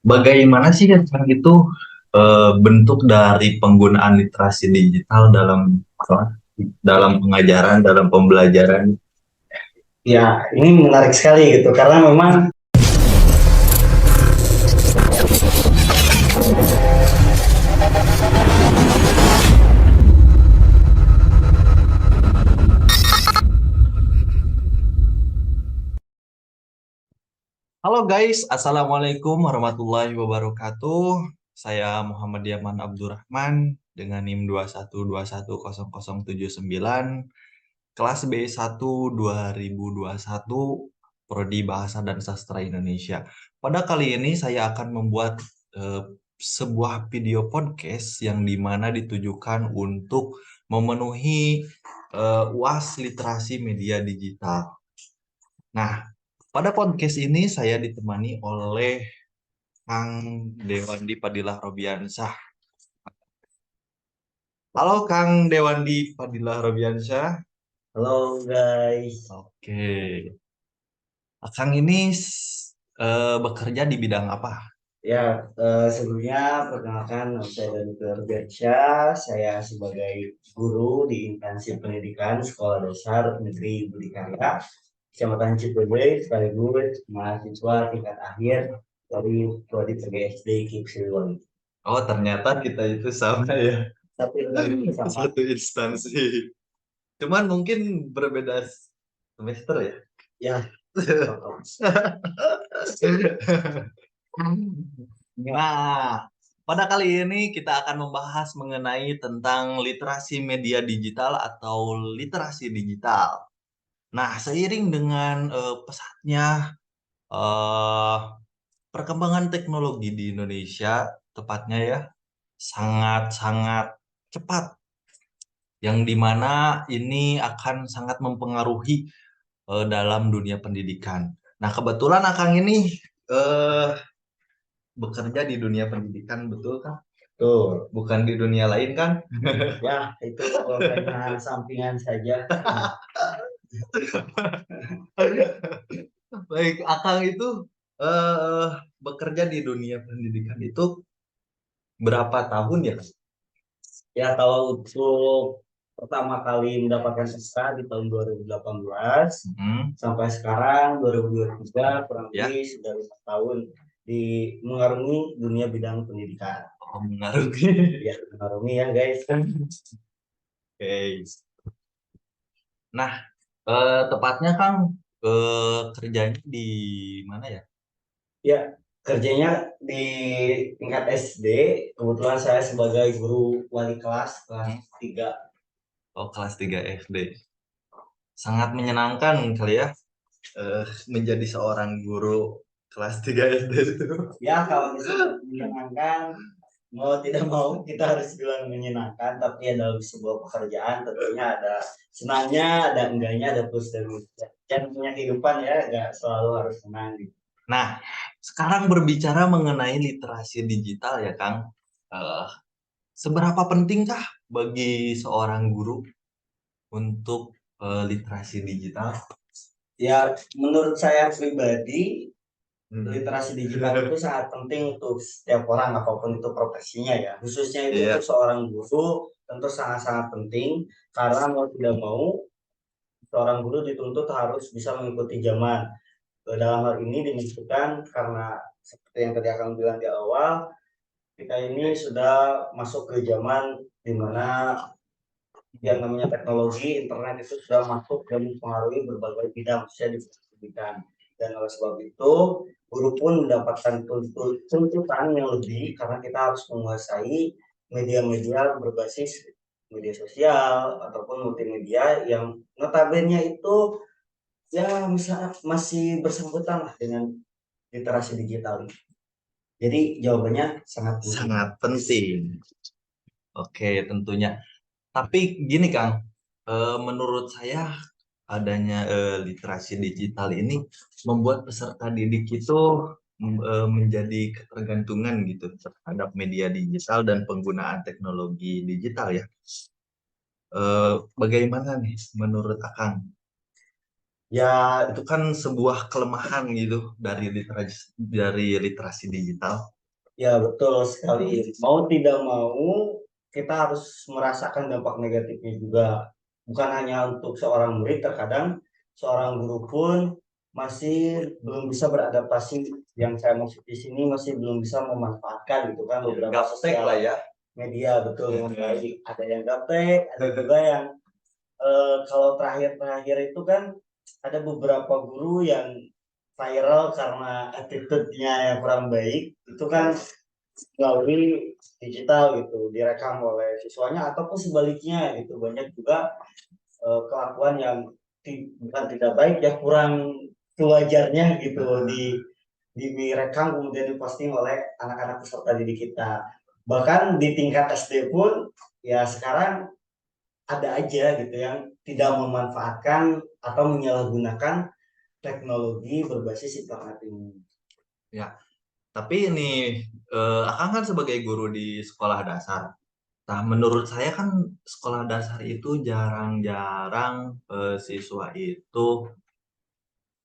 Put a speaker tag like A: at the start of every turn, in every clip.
A: Bagaimana sih kan itu bentuk dari penggunaan literasi digital dalam pengajaran, dalam pembelajaran?
B: Ya, ini menarik sekali gitu karena memang
A: Halo guys, Assalamualaikum warahmatullahi wabarakatuh. Saya Muhammad Yaman Abdurrahman dengan NIM 2121079, kelas B1 2021, Prodi Bahasa dan Sastra Indonesia. Pada kali ini saya akan membuat eh, sebuah video podcast yang dimana ditujukan untuk memenuhi UAS literasi media digital. Nah, pada podcast ini saya ditemani oleh Kang Dewandi Padilah Robiansyah. Halo Kang Dewandi Padilah Robiansyah.
B: halo guys.
A: Oke. Kang ini bekerja di bidang apa?
B: Ya, sebelumnya perkenalkan nama saya Dani Firdiansyah. Saya sebagai guru di instansi pendidikan Sekolah Dasar Negeri Budi Karya Kecamatan Cipete sekaligus mahasiswa tingkat akhir dari Prodi PGSD KIP Siliwangi.
A: Oh, ternyata kita itu sama ya.
B: Tapi sama.
A: Satu instansi. Cuman mungkin berbeda semester ya.
B: Ya, betul.
A: Nah, pada kali ini kita akan membahas mengenai tentang literasi media digital atau literasi digital. Nah, seiring dengan pesatnya eh, perkembangan teknologi di Indonesia, tepatnya ya, sangat-sangat cepat, yang dimana ini akan sangat mempengaruhi dalam dunia pendidikan. Nah, kebetulan Akang ini eh, bekerja di dunia pendidikan, betul kan?
B: Betul.
A: Bukan di dunia lain kan?
B: Ya, itu pekerjaan sampingan saja.
A: Baik, Akang itu eh, bekerja di dunia pendidikan itu berapa tahun ya?
B: Ya, kalau untuk pertama kali mendapatkan SK di tahun 2018
A: Hmm,
B: sampai sekarang 2023 kurang
A: ya,
B: lebih sudah 5 tahun di mengarungi dunia bidang pendidikan.
A: oh, mengarungi.
B: Ya, mengarungi ya guys.
A: Oke. Nah, tepatnya Kang kerjanya di mana ya?
B: Ya, kerjanya di tingkat SD. Kebetulan saya sebagai guru wali kelas
A: Hmm?
B: 3.
A: Oh, kelas 3 SD. Sangat menyenangkan kali ya menjadi seorang guru kelas 3 SD itu.
B: Ya, kalau misalnya menyenangkan, mau tidak mau kita harus bilang menyenangkan, tapi ya dalam sebuah pekerjaan tentunya ada senangnya, ada enggaknya, ada plus dan minusnya. Dan punya kehidupan ya, nggak selalu harus senang gitu.
A: Nah, sekarang berbicara mengenai literasi digital ya, Kang. Eh, Seberapa pentingkah bagi seorang guru untuk literasi digital?
B: Ya, menurut saya pribadi,
A: Hmm.
B: literasi digital itu sangat penting untuk setiap orang apapun itu profesinya ya. Khususnya itu
A: Iya.
B: untuk seorang guru tentu sangat-sangat penting karena mau tidak mau seorang guru dituntut harus bisa mengikuti zaman. Dalam hal ini dimaksudkan karena seperti yang tadi akan bilang di awal, kita ini sudah masuk ke zaman di mana yang namanya teknologi internet itu sudah masuk dan mempengaruhi berbagai bidang khususnya di pendidikan. Dan oleh sebab itu, guru pun mendapatkan tuntutan yang lebih karena kita harus menguasai media-media berbasis media sosial ataupun multimedia yang notabene itu ya masih bersangkutan lah dengan literasi digital. Jadi jawabannya sangat penting.
A: Sangat penting. Oke, tentunya. Tapi gini Kang, menurut saya adanya literasi digital ini membuat peserta didik itu menjadi ketergantungan gitu terhadap media digital dan penggunaan teknologi digital ya. Bagaimana nih menurut Akang?
B: Ya,
A: Itu kan sebuah kelemahan gitu dari literasi digital.
B: Ya betul sekali. Mau tidak mau kita harus merasakan dampak negatifnya juga. Bukan hanya untuk seorang murid, terkadang seorang guru pun masih belum bisa beradaptasi. Yang saya maksud di sini masih belum bisa memanfaatkan gitu kan beberapa
A: Gaptek
B: sosial
A: lah ya.
B: media betul dengan baik. Ada yang gaptek, ada juga yang kalau terakhir-terakhir itu kan ada beberapa guru yang viral karena attitude-nya yang kurang baik. Itu kan melalui digital gitu direkam oleh siswanya ataupun sebaliknya gitu banyak juga kelakuan yang bukan tidak baik ya kurang sewajarnya gitu direkam kemudian diposting oleh anak-anak peserta didik kita bahkan di tingkat SD pun ya sekarang ada aja gitu yang tidak memanfaatkan atau menyalahgunakan teknologi berbasis internet ini.
A: Ya, tapi ini Akang kan sebagai guru di sekolah dasar. Nah, menurut saya kan sekolah dasar itu jarang-jarang siswa itu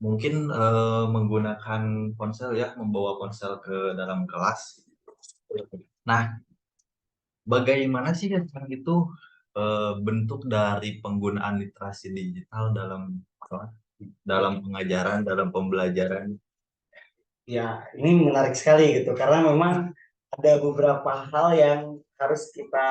A: mungkin menggunakan ponsel ya, membawa ponsel ke dalam kelas. Nah, bagaimana sih kan itu bentuk dari penggunaan literasi digital dalam kelas, dalam pengajaran, dalam pembelajaran?
B: Ya, ini menarik sekali gitu karena memang ada beberapa hal yang harus kita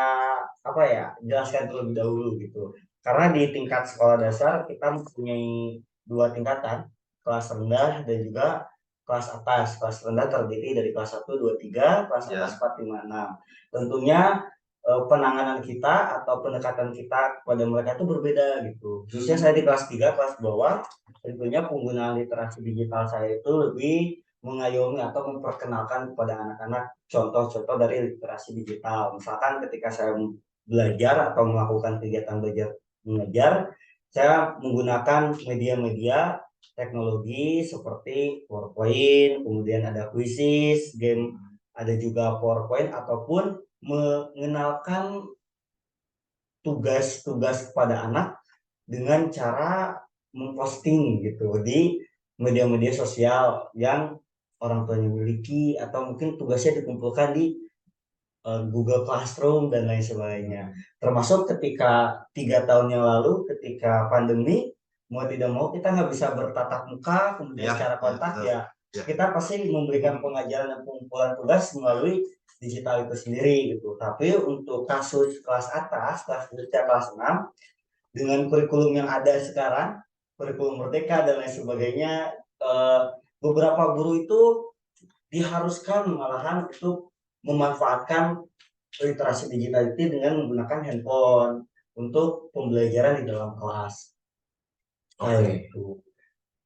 B: apa ya jelaskan terlebih dahulu gitu. Karena di tingkat sekolah dasar kita mempunyai dua tingkatan, kelas rendah dan juga kelas atas. Kelas rendah terdiri dari kelas 1, 2, 3, kelas atas
A: Ya.
B: 4, 5, 6. Tentunya penanganan kita atau pendekatan kita kepada mereka itu berbeda gitu. Khususnya saya di kelas 3, kelas bawah, tentunya penggunaan literasi digital saya itu lebih mengayomi atau memperkenalkan kepada anak-anak contoh-contoh dari literasi digital. Misalkan ketika saya belajar atau melakukan kegiatan belajar mengajar, saya menggunakan media-media teknologi seperti PowerPoint, kemudian ada quizzes, game, ada juga PowerPoint ataupun mengenalkan tugas-tugas kepada anak dengan cara memposting gitu di media-media sosial yang orang tuanya miliki atau mungkin tugasnya dikumpulkan di Google Classroom dan lain sebagainya. Termasuk ketika 3 tahun yang lalu ketika pandemi mau tidak mau kita nggak bisa bertatap muka kemudian
A: Ya,
B: secara kontak ya
A: ya.
B: kita pasti memberikan pengajaran dan pengumpulan tugas melalui digital itu sendiri gitu. Tapi untuk kasus kelas atas, kelas 6 dengan kurikulum yang ada sekarang, kurikulum merdeka dan lain sebagainya, eh, beberapa guru itu diharuskan malahan untuk memanfaatkan literasi digital itu dengan menggunakan handphone untuk pembelajaran di dalam kelas.
A: Oke.
B: Itu.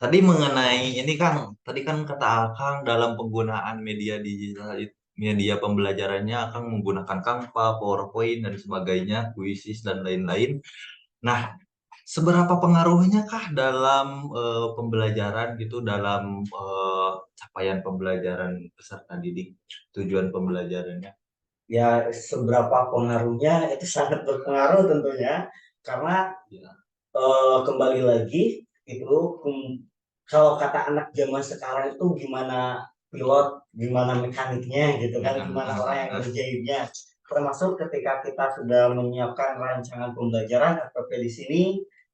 A: Tadi mengenai ini kan, tadi kan kata Akang dalam penggunaan media digital, media pembelajarannya Akang menggunakan Canva, PowerPoint dan sebagainya, Quizzes dan lain-lain. Nah, seberapa pengaruhnya kah dalam pembelajaran gitu, dalam capaian pembelajaran peserta didik, tujuan pembelajarannya?
B: Ya, seberapa pengaruhnya itu sangat berpengaruh tentunya karena
A: Ya.
B: kembali lagi itu kalau kata anak zaman sekarang itu gimana pilot, gimana mekaniknya gitu kan, gimana orang yang berjahitnya. Termasuk ketika kita sudah menyiapkan rancangan pembelajaran SPP di sini,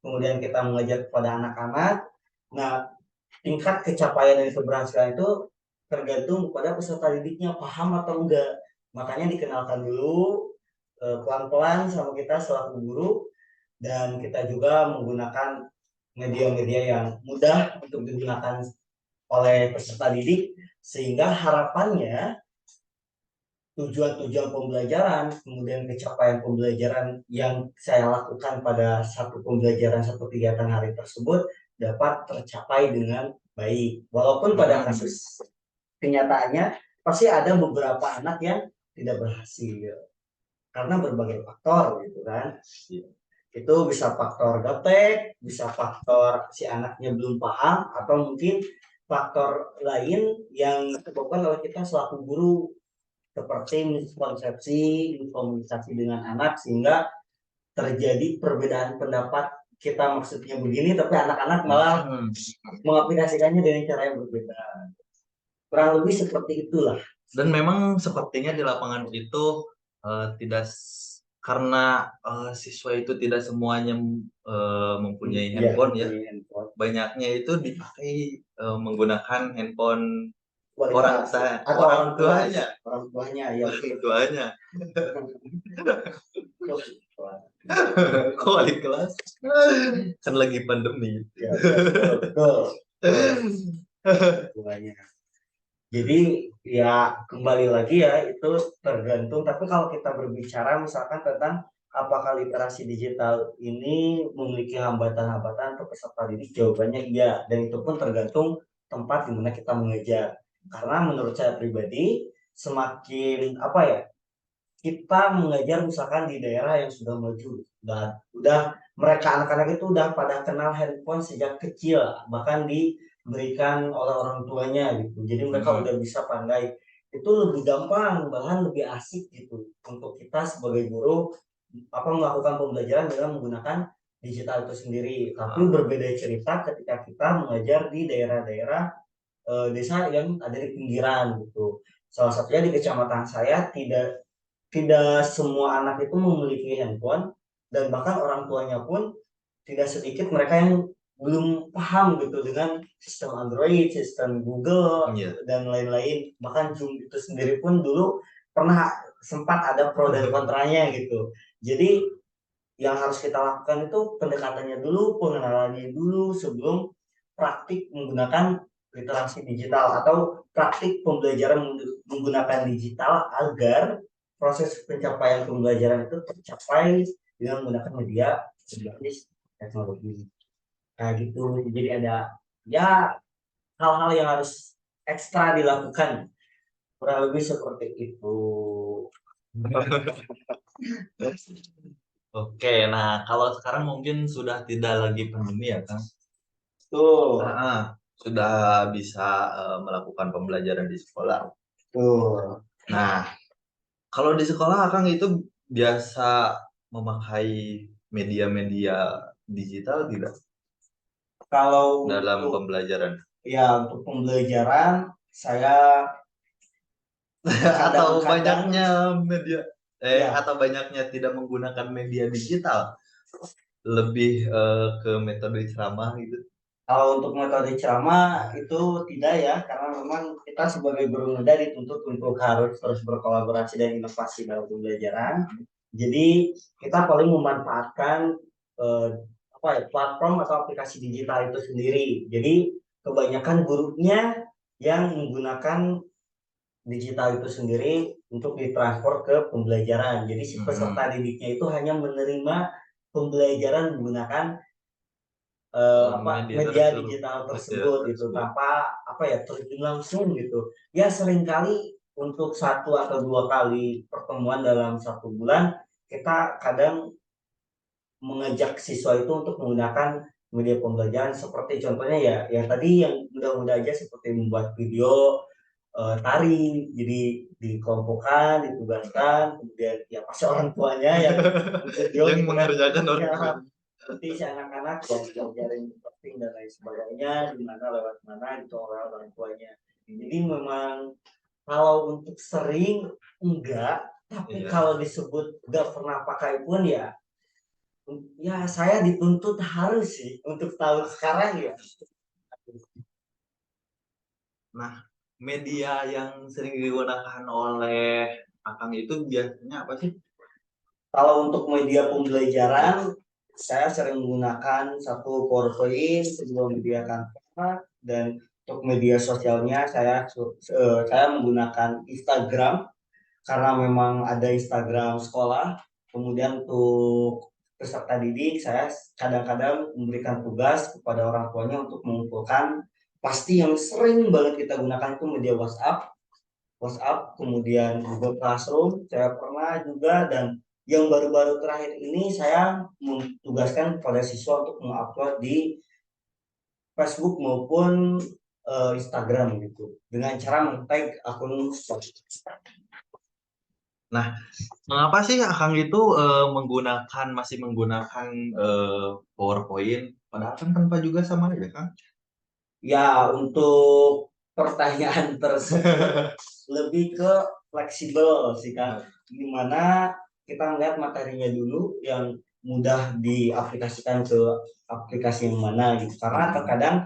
B: kemudian kita mengajar kepada anak-anak. Nah, tingkat kecapaian dari keberhasilan itu tergantung pada peserta didiknya paham atau enggak. Makanya dikenalkan dulu pelan-pelan sama kita selaku guru dan kita juga menggunakan media-media yang mudah untuk digunakan oleh peserta didik sehingga harapannya tujuan-tujuan pembelajaran kemudian pencapaian pembelajaran yang saya lakukan pada satu pembelajaran satu kegiatan hari tersebut dapat tercapai dengan baik walaupun pada kasus kenyataannya pasti ada beberapa anak yang tidak berhasil karena berbagai faktor gitu kan. Itu bisa faktor gaptek, bisa faktor si anaknya belum paham, atau mungkin faktor lain yang disebabkan oleh kita selaku guru seperti miskonsepsi, komunikasi dengan anak sehingga terjadi perbedaan pendapat kita maksudnya begini tapi anak-anak malah mengaplikasikannya dengan cara yang berbeda. Kurang lebih seperti itulah.
A: Dan memang sepertinya di lapangan itu tidak karena siswa itu tidak semuanya mempunyai
B: Iya,
A: handphone ya.
B: mempunyai handphone.
A: Banyaknya itu dipakai menggunakan handphone
B: Wali
A: orang
B: kelas
A: tua,
B: atau
A: orang tuanya,
B: orang tuanya ya
A: orang tuanya.
B: Wah,
A: Kok wali kelas? Kan lagi pandemi.
B: ya, betul, betul, betul, tuanya. Jadi ya kembali lagi ya itu tergantung. Tapi kalau kita berbicara misalkan tentang apakah literasi digital ini memiliki hambatan-hambatan untuk peserta didik, jawabannya iya. Dan itu pun tergantung tempat di mana kita mengajar. Karena menurut saya pribadi semakin apa ya kita mengajar misalkan di daerah yang sudah maju, udah mereka anak-anak itu udah pada kenal handphone sejak kecil, bahkan diberikan oleh orang tuanya gitu. Jadi mereka udah bisa pandai. Itu lebih gampang, bahkan lebih asik gitu untuk kita sebagai guru apa melakukan pembelajaran dengan menggunakan digital itu sendiri. Tapi berbeda cerita ketika kita mengajar di daerah-daerah desa yang ada di pinggiran gitu. Salah satunya di kecamatan saya tidak semua anak itu memiliki handphone dan bahkan orang tuanya pun tidak sedikit mereka yang belum paham gitu dengan sistem Android, sistem Google
A: Iya.
B: dan lain-lain. Bahkan Zoom itu sendiri pun dulu pernah sempat ada pro dan kontranya gitu. Jadi yang harus kita lakukan itu pendekatannya dulu, pengenalannya dulu sebelum praktik menggunakan literasi digital atau praktik pembelajaran menggunakan digital agar proses pencapaian pembelajaran itu tercapai dengan menggunakan media berbasis teknologi. Nah gitu, jadi ada ya hal-hal yang harus ekstra dilakukan kurang lebih seperti itu.
A: Oke, nah kalau sekarang mungkin sudah tidak lagi pandemi ya, Kang?
B: Tuh,
A: Sudah bisa melakukan pembelajaran di sekolah.
B: tuh.
A: Nah, kalau di sekolah Kang itu biasa memakai media-media digital tidak
B: Kalau
A: dalam
B: untuk
A: pembelajaran?
B: ya untuk pembelajaran saya
A: Atau
B: kadang-kadang
A: banyaknya media
B: ya
A: atau banyaknya tidak menggunakan media digital, lebih ke metode ceramah gitu.
B: kalau untuk metode ceramah itu tidak ya karena memang kita sebagai guru muda dituntut untuk harus terus berkolaborasi dan inovasi dalam pembelajaran. Jadi kita paling memanfaatkan eh, apa ya platform atau aplikasi digital itu sendiri. Jadi kebanyakan gurunya yang menggunakan digital itu sendiri untuk ditransfer ke pembelajaran. Jadi si peserta didiknya itu hanya menerima pembelajaran menggunakan media digital tersebut gitu tanpa apa ya terjun langsung gitu. Ya seringkali untuk satu atau dua kali pertemuan dalam satu bulan kita kadang mengajak siswa itu untuk menggunakan media pembelajaran seperti contohnya ya yang tadi yang mudah-mudah aja seperti membuat video tari jadi dikelompokkan ditugaskan kemudian ya pasti orang tuanya yang video
A: Yang
B: gitu kan
A: mengerjakan orang
B: ya
A: tua.
B: nanti si anak-anak yang diajarin posting dan lain sebagainya di mana lewat mana itu orang tuanya jadi memang kalau untuk sering enggak tapi
A: Iya.
B: kalau disebut enggak pernah pakai pun ya ya saya dituntut harus sih untuk tahun sekarang ya.
A: Nah, media yang sering digunakan oleh Akang itu biasanya apa sih?
B: Kalau untuk media pembelajaran saya sering menggunakan satu PowerPoint, kedua media Canva dan untuk media sosialnya saya menggunakan Instagram karena memang ada Instagram sekolah. Kemudian untuk peserta didik saya kadang-kadang memberikan tugas kepada orang tuanya untuk mengumpulkan pasti yang sering banget kita gunakan itu media WhatsApp, kemudian Google Classroom, saya pernah juga dan yang baru-baru terakhir ini saya menugaskan kepada siswa untuk mengupload di Facebook maupun Instagram gitu dengan cara men-tag akun story.
A: Nah, mengapa sih Akang itu masih menggunakan PowerPoint? Padahal kan tanpa juga sama aja, Kang.
B: Ya untuk pertanyaan tersebut lebih ke fleksibel sih kan, dimana kita melihat materinya dulu yang mudah diaplikasikan ke aplikasi yang mana gitu, karena terkadang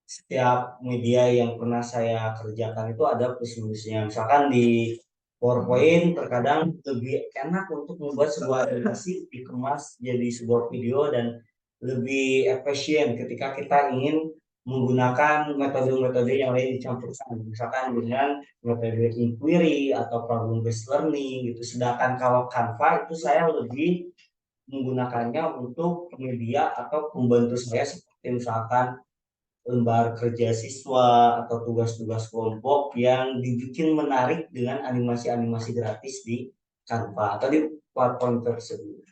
B: setiap media yang pernah saya kerjakan itu ada plus minusnya. Misalkan di PowerPoint terkadang lebih enak untuk membuat sebuah aplikasi dikemas jadi sebuah video dan lebih efisien ketika kita ingin menggunakan metode-metode yang lain dicampurkan, misalkan dengan metode inquiry atau problem based learning gitu. Sedangkan kalau Canva itu saya lebih menggunakannya untuk media atau pembantu saya seperti misalkan lembar kerja siswa atau tugas-tugas kelompok yang dibikin menarik dengan animasi-animasi gratis di Canva atau di platform tersebut.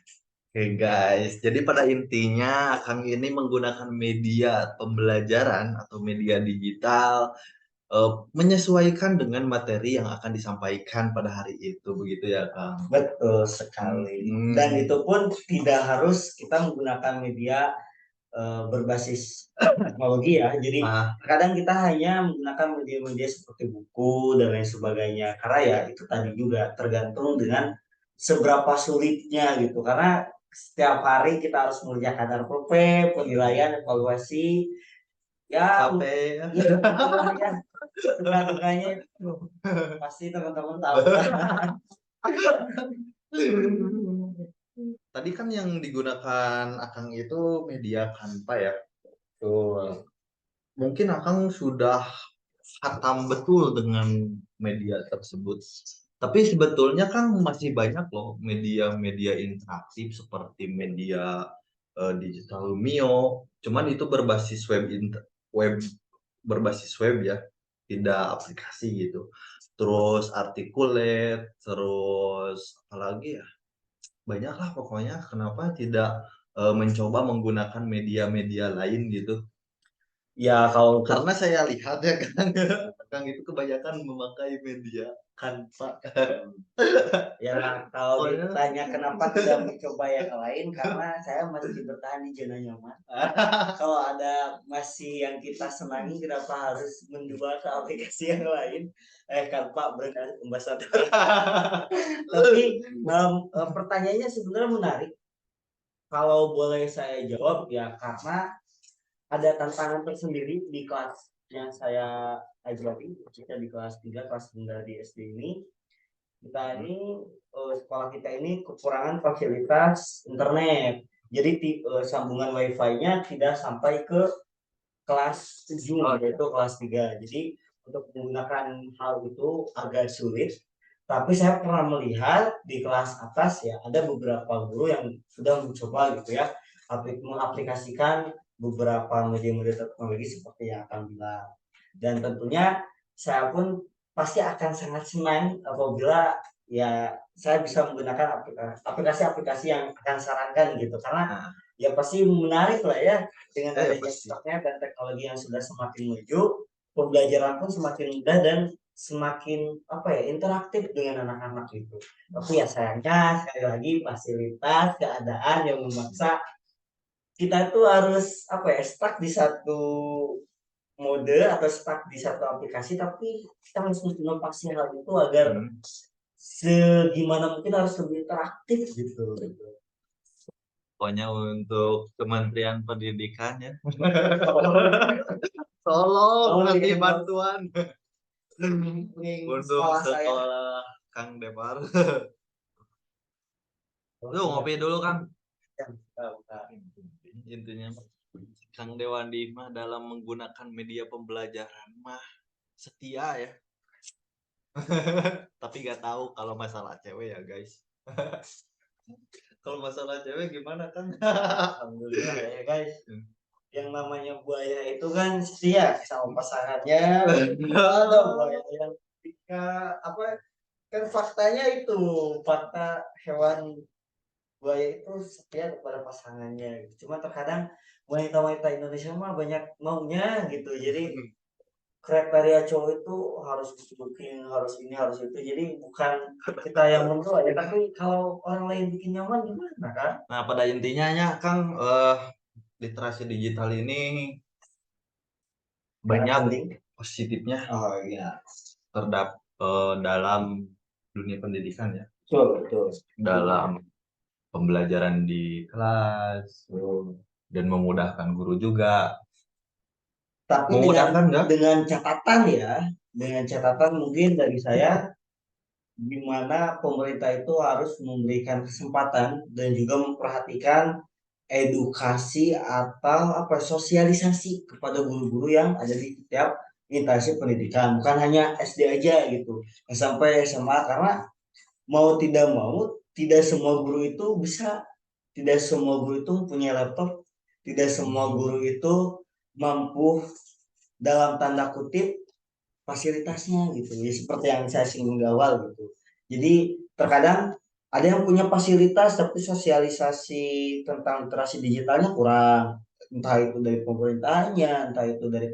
A: Oke guys, jadi pada intinya kami ini menggunakan media pembelajaran atau media digital menyesuaikan dengan materi yang akan disampaikan pada hari itu, begitu ya Kang?
B: Betul sekali. Dan itu pun tidak harus kita menggunakan media berbasis teknologi ya. Jadi kadang kita hanya menggunakan media-media seperti buku dan lain sebagainya. Karena ya itu tadi juga tergantung dengan seberapa sulitnya gitu. Karena setiap hari kita harus mengerjakan RPP, penilaian, evaluasi. Ya,
A: Capek ya.
B: ya, tengah-tengahnya itu pasti teman-teman tahu.
A: Tadi kan yang digunakan Akang itu media Canva ya. Tuh. Mungkin Akang sudah hatam betul dengan media tersebut. Tapi sebetulnya kan masih banyak loh media-media interaktif seperti media digital Mio. Cuman itu berbasis web berbasis web ya, tidak aplikasi gitu. Terus Articulate, terus apalagi ya, banyak lah pokoknya. Kenapa tidak mencoba menggunakan media-media lain gitu?
B: Ya kalau untuk
A: Karena saya lihat ya Kang itu kebanyakan memakai media Canva.
B: ya kalau
A: Soalnya
B: ditanya kenapa tidak mencoba yang lain, karena saya masih bertahan di zona nyaman. Kalau ada masih yang kita senangi, kenapa harus mencoba ke aplikasi yang lain? Kan Pak brand ambassador. Tapi pertanyaannya sebenarnya menarik. Kalau boleh saya jawab ya, karena ada tantangan tersendiri di kelas yang saya ajari, kita di kelas 3 kelas rendah di SD ini. Kita ini sekolah kita ini kekurangan fasilitas internet. Jadi sambungan wifi-nya tidak sampai ke kelas 7, yaitu kelas 3. Jadi untuk menggunakan hal itu agak sulit. Tapi saya pernah melihat di kelas atas ya ada beberapa guru yang sudah mencoba gitu ya mengaplikasikan beberapa media-media teknologi seperti yang akan bilang. Dan tentunya saya pun pasti akan sangat senang apabila ya saya bisa menggunakan aplikasi-aplikasi yang akan sarankan gitu, karena ya pasti menarik lah ya dengan adanya internet dan teknologi yang sudah semakin maju, pembelajaran pun semakin mudah dan semakin apa ya interaktif dengan anak-anak itu. Tapi ya sayangnya sekali lagi fasilitas keadaan yang memaksa kita itu harus apa ya stuck di satu mode atau stuck di satu aplikasi, tapi kita harus menginovasi hal itu agar segimana mungkin harus lebih interaktif gitu.
A: pokoknya untuk Kementerian Pendidikan ya. Tolong kasih bantuan untuk sekolah Kang Depar. Lu ngopi dulu Kang. Intinya Kang Dewandi mah dalam menggunakan media pembelajaran mah setia ya. Tapi nggak tahu kalau masalah cewek ya guys. Kalau masalah cewek gimana Kang?
B: Alhamdulillah ya guys. Yang namanya buaya itu kan setia sama pasangannya. Ada buaya yang ketika apa kan faktanya itu fakta hewan buaya itu setia kepada pasangannya. Cuma terkadang wanita-wanita Indonesia mah banyak maunya gitu. Jadi kriteria cowok itu harus bikin harus ini harus itu. Jadi bukan kita yang menentukan ya, tapi kalau orang lain bikin nyaman gimana kan?
A: Nah, pada intinya ya Kang literasi digital ini banyak positifnya
B: Oh iya,
A: dalam dunia pendidikan ya,
B: betul betul.
A: dalam pembelajaran di kelas dan memudahkan guru juga.
B: Tapi
A: Memudahkan nggak?
B: dengan catatan ya, dengan catatan mungkin dari saya, di mana pemerintah itu harus memberikan kesempatan dan juga memperhatikan edukasi atau apa sosialisasi kepada guru-guru yang ada di setiap instansi pendidikan, bukan hanya SD aja gitu, SMP SMA, karena mau tidak mau tidak semua guru itu bisa, tidak semua guru itu punya laptop, tidak semua guru itu mampu dalam tanda kutip fasilitasnya gitu ya, seperti yang saya singgung di awal gitu. Jadi terkadang ada yang punya fasilitas tapi sosialisasi tentang literasi digitalnya kurang, entah itu dari pemerintahnya, entah itu dari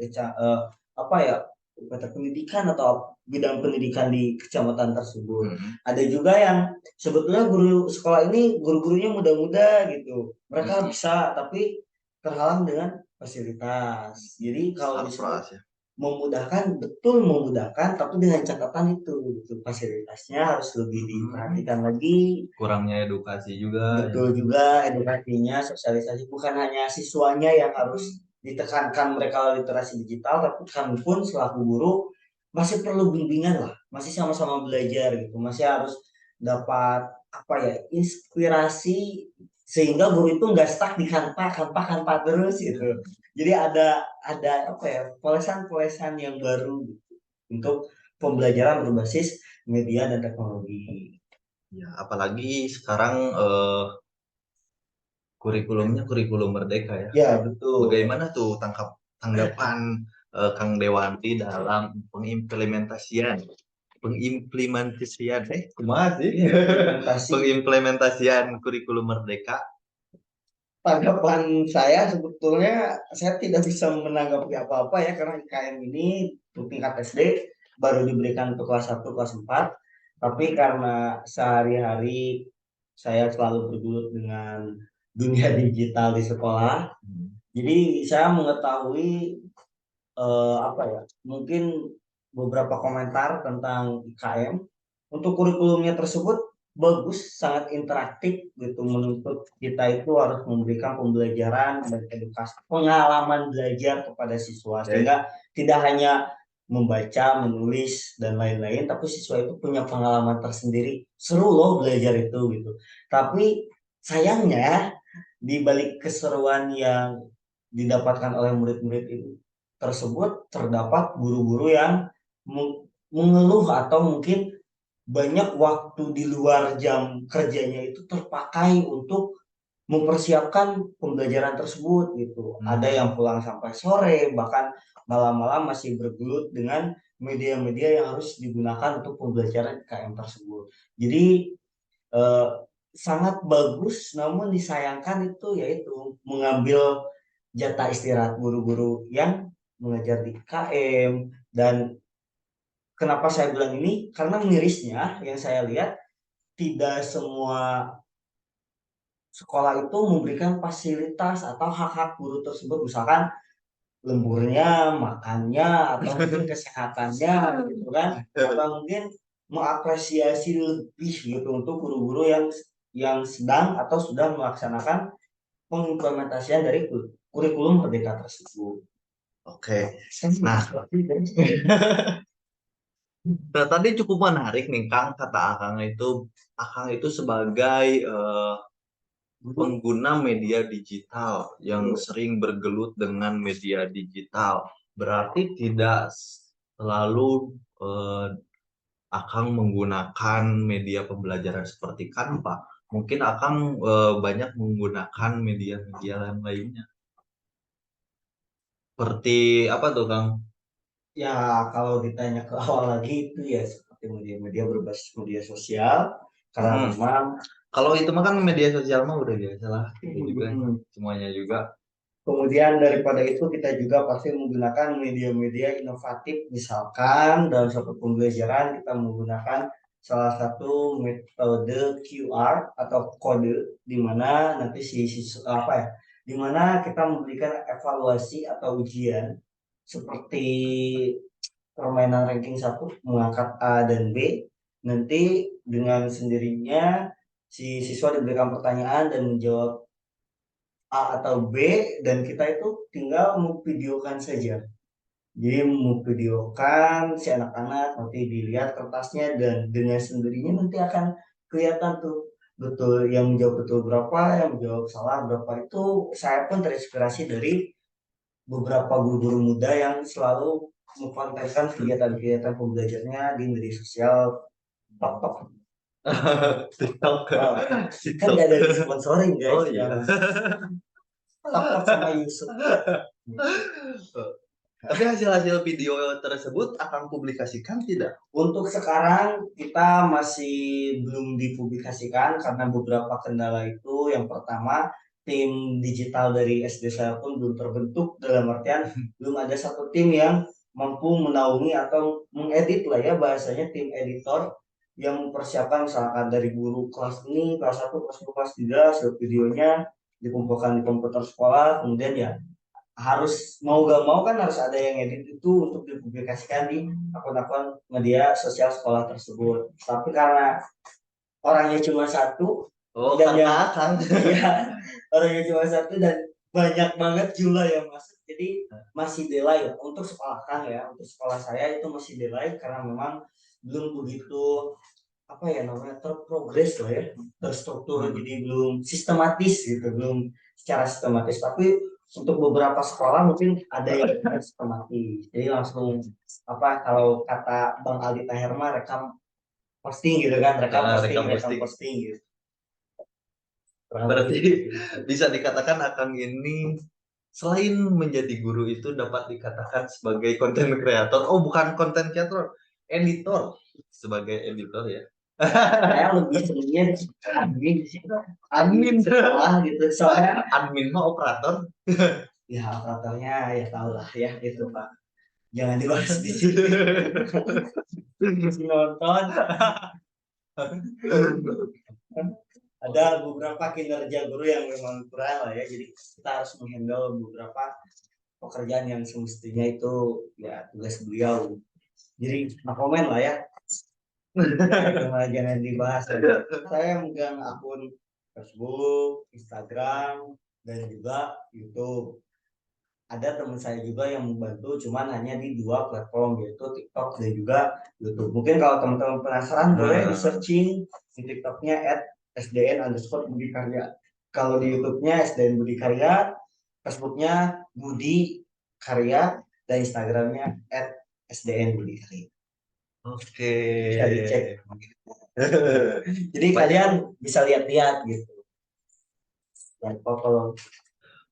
B: apa ya, kata pendidikan atau bidang pendidikan di kecamatan tersebut. Ada juga yang sebetulnya guru sekolah ini guru-gurunya muda-muda gitu, mereka bisa tapi terhalang dengan fasilitas. Jadi kalau disebut
A: Surprise ya.
B: memudahkan, betul memudahkan, tapi dengan catatan itu gitu. Fasilitasnya harus lebih diperhatikan lagi.
A: Kurangnya edukasi juga ya.
B: Betul juga edukasinya, sosialisasi, bukan hanya siswanya yang harus ditekankan mereka literasi digital, tapi kami pun selaku guru masih perlu bimbingan lah, masih sama-sama belajar gitu, masih harus dapat apa ya, inspirasi, sehingga guru itu nggak stuck di kanpa terus gitu. Jadi ada apa ya, polesan-polesan yang baru gitu, untuk pembelajaran berbasis media dan teknologi.
A: Ya, apalagi sekarang kurikulumnya kurikulum merdeka ya.
B: Ya betul.
A: Bagaimana tuh tanggapan Kang Dewanti dalam pengimplementasian kumaha sih?
B: Implementasi.
A: Pengimplementasian kurikulum merdeka.
B: Tanggapan saya sebetulnya saya tidak bisa menanggapi apa-apa ya, karena IKM ini untuk tingkat SD baru diberikan untuk kelas 1, kelas 4. Tapi karena sehari-hari saya selalu bergelut dengan dunia digital di sekolah, jadi saya mengetahui apa ya, mungkin beberapa komentar tentang IKM. Untuk kurikulumnya tersebut bagus, sangat interaktif gitu, menuntut kita itu harus memberikan pembelajaran dan edukasi, pengalaman belajar kepada siswa, sehingga tidak hanya membaca, menulis dan lain-lain, tapi siswa itu punya pengalaman tersendiri. Seru loh belajar itu gitu. Tapi sayangnya di balik keseruan yang didapatkan oleh murid-murid itu tersebut, terdapat guru-guru yang mengeluh atau mungkin banyak waktu di luar jam kerjanya itu terpakai untuk mempersiapkan pembelajaran tersebut gitu. Ada yang pulang sampai sore, bahkan malam-malam masih bergelut dengan media-media yang harus digunakan untuk pembelajaran KM tersebut. Jadi eh, sangat bagus, namun disayangkan itu yaitu mengambil jatah istirahat guru-guru yang mengajar di KM. Dan kenapa saya bilang ini? Karena mirisnya yang saya lihat, tidak semua sekolah itu memberikan fasilitas atau hak-hak guru tersebut, misalkan lemburnya, makannya, atau mungkin kesehatannya gitu kan, atau mungkin mengapresiasi lebih gitu untuk guru-guru yang sedang atau sudah melaksanakan pengimplementasian dari kurikulum merdeka tersebut.
A: Oke. Nah, nah, tadi cukup menarik nih Kang, kata Akang itu sebagai pengguna media digital yang sering bergelut dengan media digital. Berarti tidak selalu eh, Akang menggunakan media pembelajaran seperti Canva. Mungkin Akang banyak menggunakan media-media yang lainnya. Seperti apa tuh Kang?
B: Ya kalau ditanya ke awal lagi itu ya seperti media-media berbasis media sosial, karena memang
A: Kalau itu mah kan media sosial mah udah biasa lah. Itu juga semuanya juga.
B: kemudian daripada itu kita juga pasti menggunakan media-media inovatif, misalkan dalam suatu pembelajaran kita menggunakan salah satu metode QR atau kode, di mana nanti apa ya, di mana kita memberikan evaluasi atau ujian seperti permainan ranking 1 mengangkat A dan B, nanti dengan sendirinya si siswa diberikan pertanyaan dan menjawab A atau B, dan kita itu tinggal memvideokan saja. Jadi memvideokan si anak-anak, nanti dilihat kertasnya, dan dengan sendirinya nanti akan kelihatan tuh betul yang menjawab betul berapa, yang menjawab salah berapa. Itu saya pun terinspirasi dari beberapa guru-guru muda yang selalu mengkontenkan kegiatan-kegiatan pembelajarannya di media sosial TikTok.
A: TikTok.
B: Oh, kan
A: TikTok.
B: nggak ada sponsoring guys.
A: Oh iya.
B: TikTok sama Yusuf.
A: Tapi hasil-hasil video tersebut akan publikasikan tidak?
B: Untuk sekarang kita masih belum dipublikasikan karena beberapa kendala itu. Yang pertama, tim digital dari SD saya pun belum terbentuk, dalam artian belum ada satu tim yang mampu menaungi atau mengedit lah ya, bahasanya tim editor yang mempersiapkan misalkan dari guru kelas ini, kelas 1, kelas 2, kelas 3, hasil videonya dikumpulkan di komputer sekolah, kemudian ya harus mau gak mau kan harus ada yang edit itu untuk dipublikasikan di akun-akun media sosial sekolah tersebut. Tapi karena orangnya cuma satu,
A: Oh,
B: dan yang
A: akan.
B: ya, orangnya cuma satu dan banyak banget jumlah yang masuk, jadi masih delay untuk sekolah kan ya. Untuk sekolah saya itu masih delay karena memang belum begitu apa ya namanya terprogres lah ya, terstruktur, jadi belum sistematis gitu, belum secara sistematis. Tapi untuk beberapa sekolah mungkin ada yang sistematis, jadi langsung apa, kalau kata Bang Aldi Taherma, rekam posting gitu kan, rekam posting gitu.
A: Berarti bisa dikatakan Akang ini selain menjadi guru itu dapat dikatakan sebagai konten kreator. Oh, bukan konten kreator, editor. Sebagai editor ya.
B: Saya lebih sebenarnya admin sih, admin sekolah gitu, soalnya
A: Admin mah operator.
B: ya operatornya ya tau lah ya itu Pak, jangan dibahas di sini. Nonton ada beberapa kinerja guru yang memang kurang lah ya, jadi kita harus menghandle beberapa pekerjaan yang semestinya itu ya tugas beliau. Jadi no komen lah ya. Jangan dibahas. Saya megang akun Facebook, Instagram, dan juga YouTube. Ada teman saya juga yang membantu, cuman hanya di 2 platform, yaitu TikTok dan juga YouTube. Mungkin kalau teman-teman penasaran boleh di searching di TikToknya @sdn_Budi Karya. Kalau di YouTube-nya SDN Budi Karya, Facebooknya Budi Karya, dan Instagramnya @sdn Budi Karya.
A: Oke.
B: Bisa dicek. Jadi kalian bisa lihat-lihat gitu. Dan kalau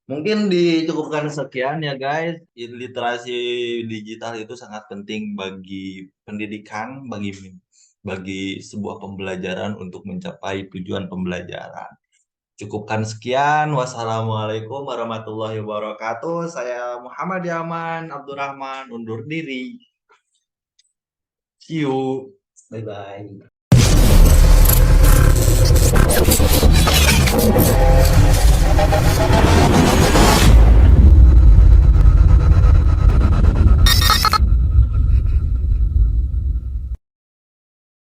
A: Mungkin dicukupkan sekian ya guys. Literasi digital itu sangat penting bagi pendidikan, bagi sebuah pembelajaran untuk mencapai tujuan pembelajaran. Cukupkan sekian. Wassalamualaikum warahmatullahi wabarakatuh. Saya Muhammad Yaman Abdurrahman undur diri. See you.
B: bye bye.